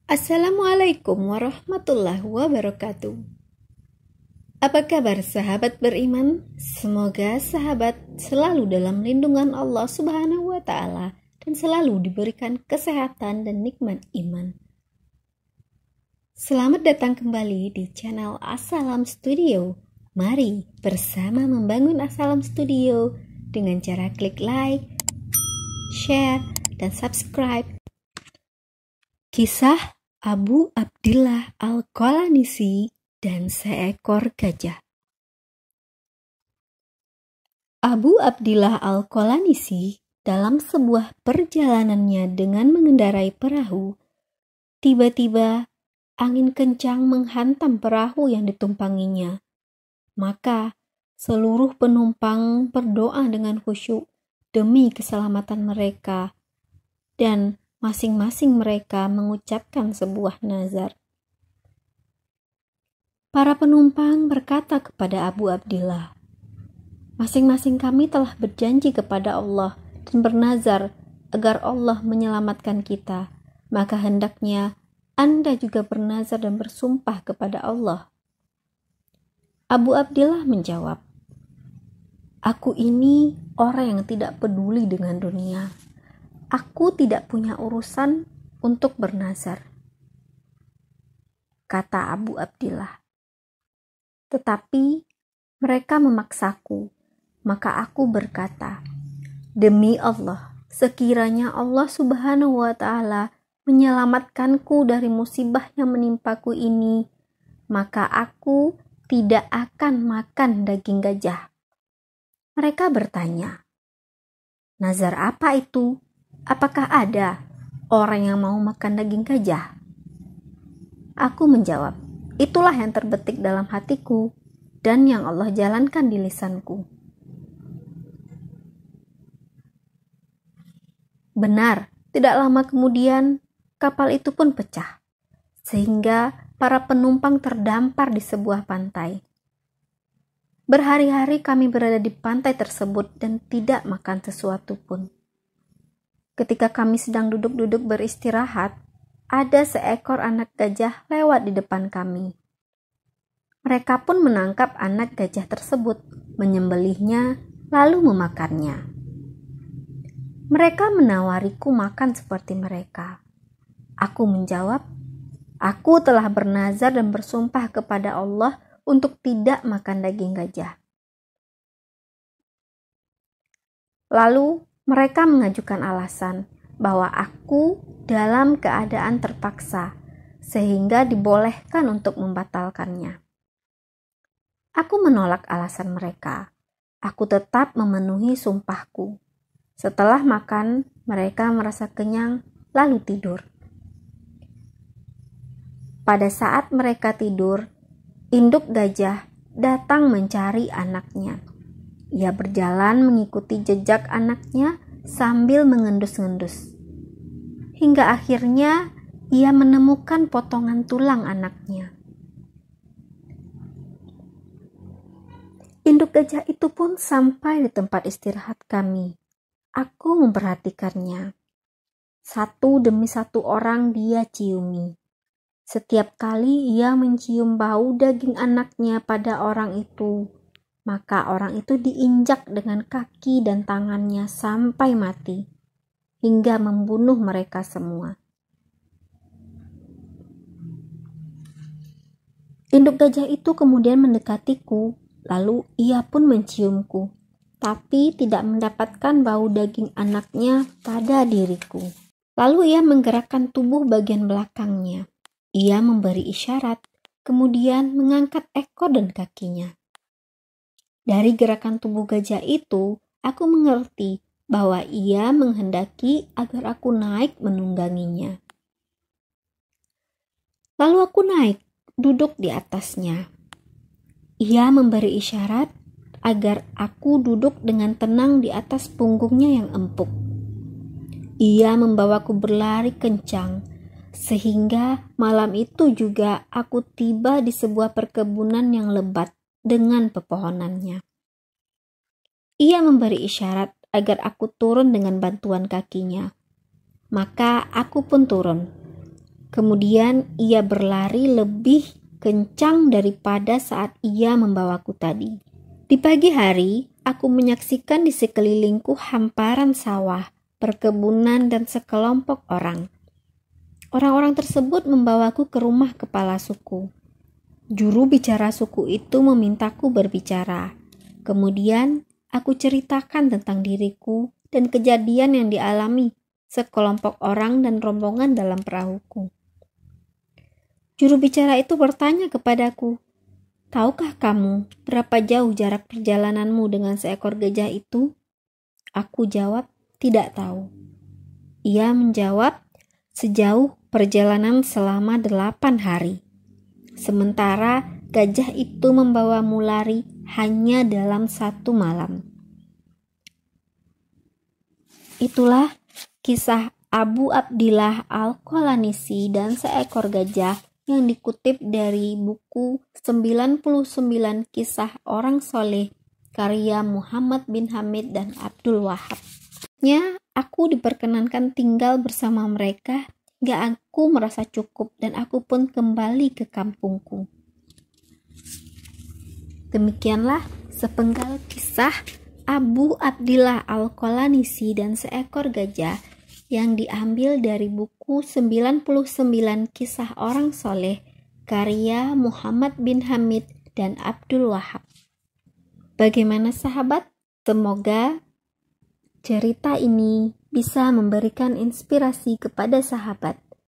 Assalamualaikum warahmatullahi wabarakatuh. Apa kabar sahabat beriman? Semoga sahabat selalu dalam lindungan Allah Subhanahu wa Ta'ala dan selalu diberikan kesehatan dan nikmat iman. Selamat datang kembali di channel Assalam Studio. Mari bersama membangun Assalam Studio dengan cara klik like, share, dan subscribe. Kisah Abu Abdillah Al-Qalanisi dan seekor gajah. Abu Abdillah Al-Qalanisi dalam sebuah perjalanannya dengan mengendarai perahu, tiba-tiba angin kencang menghantam perahu yang ditumpanginya. Maka seluruh penumpang berdoa dengan khusyuk demi keselamatan mereka, dan masing-masing mereka mengucapkan sebuah nazar. Para penumpang berkata kepada Abu Abdillah, "Masing-masing kami telah berjanji kepada Allah dan bernazar agar Allah menyelamatkan kita. Maka hendaknya Anda juga bernazar dan bersumpah kepada Allah." Abu Abdillah menjawab, "Aku ini orang yang tidak peduli dengan dunia. Aku tidak punya urusan untuk bernazar," kata Abu Abdillah. "Tetapi mereka memaksaku, maka aku berkata, demi Allah, sekiranya Allah Subhanahu wa Ta'ala menyelamatkanku dari musibah yang menimpaku ini, maka aku tidak akan makan daging gajah." Mereka bertanya, "Nazar apa itu? Apakah ada orang yang mau makan daging gajah?" Aku menjawab, "Itulah yang terbetik dalam hatiku dan yang Allah jalankan di lisanku." Benar, tidak lama kemudian kapal itu pun pecah, sehingga para penumpang terdampar di sebuah pantai. Berhari-hari kami berada di pantai tersebut dan tidak makan sesuatu pun. Ketika kami sedang duduk-duduk beristirahat, ada seekor anak gajah lewat di depan kami. Mereka pun menangkap anak gajah tersebut, menyembelihnya, lalu memakannya. Mereka menawariku makan seperti mereka. Aku menjawab, "Aku telah bernazar dan bersumpah kepada Allah untuk tidak makan daging gajah." Lalu mereka mengajukan alasan bahwa aku dalam keadaan terpaksa, sehingga dibolehkan untuk membatalkannya. Aku menolak alasan mereka. Aku tetap memenuhi sumpahku. Setelah makan, mereka merasa kenyang, lalu tidur. Pada saat mereka tidur, induk gajah datang mencari anaknya. Ia berjalan mengikuti jejak anaknya sambil mengendus-ngendus. Hingga akhirnya ia menemukan potongan tulang anaknya. Induk gajah itu pun sampai di tempat istirahat kami. Aku memperhatikannya. Satu demi satu orang dia ciumi. Setiap kali ia mencium bau daging anaknya pada orang itu, maka orang itu diinjak dengan kaki dan tangannya sampai mati, hingga membunuh mereka semua. Induk gajah itu kemudian mendekatiku, lalu ia pun menciumku, tapi tidak mendapatkan bau daging anaknya pada diriku. Lalu ia menggerakkan tubuh bagian belakangnya. Ia memberi isyarat, kemudian mengangkat ekor dan kakinya. Dari gerakan tubuh gajah itu, aku mengerti bahwa ia menghendaki agar aku naik menungganginya. Lalu aku naik, duduk di atasnya. Ia memberi isyarat agar aku duduk dengan tenang di atas punggungnya yang empuk. Ia membawaku berlari kencang, sehingga malam itu juga aku tiba di sebuah perkebunan yang lebat dengan pepohonannya. Ia memberi isyarat agar aku turun dengan bantuan kakinya. Maka aku pun turun. Kemudian ia berlari lebih kencang daripada saat ia membawaku tadi. Di pagi hari, aku menyaksikan di sekelilingku hamparan sawah, perkebunan, dan sekelompok orang. Orang-orang tersebut membawaku ke rumah kepala suku. Juru bicara suku itu memintaku berbicara. Kemudian, aku ceritakan tentang diriku dan kejadian yang dialami sekelompok orang dan rombongan dalam perahuku. Juru bicara itu bertanya kepadaku, "Tahukah kamu berapa jauh jarak perjalananmu dengan seekor gajah itu?" Aku jawab, "Tidak tahu." Ia menjawab, "Sejauh perjalanan selama 8 hari. Sementara gajah itu membawamu lari hanya dalam 1 malam." Itulah kisah Abu Abdillah Al-Qalanisi dan seekor gajah yang dikutip dari buku 99 Kisah Orang Soleh karya Muhammad bin Hamid dan Abdul Wahab. Aku diperkenankan tinggal bersama mereka hingga aku merasa cukup dan aku pun kembali ke kampungku. Demikianlah sepenggal kisah Abu Abdillah Al-Qalanisi dan seekor gajah yang diambil dari buku 99 Kisah Orang Soleh karya Muhammad bin Hamid dan Abdul Wahab. Bagaimana sahabat? Semoga cerita ini bisa memberikan inspirasi kepada sahabat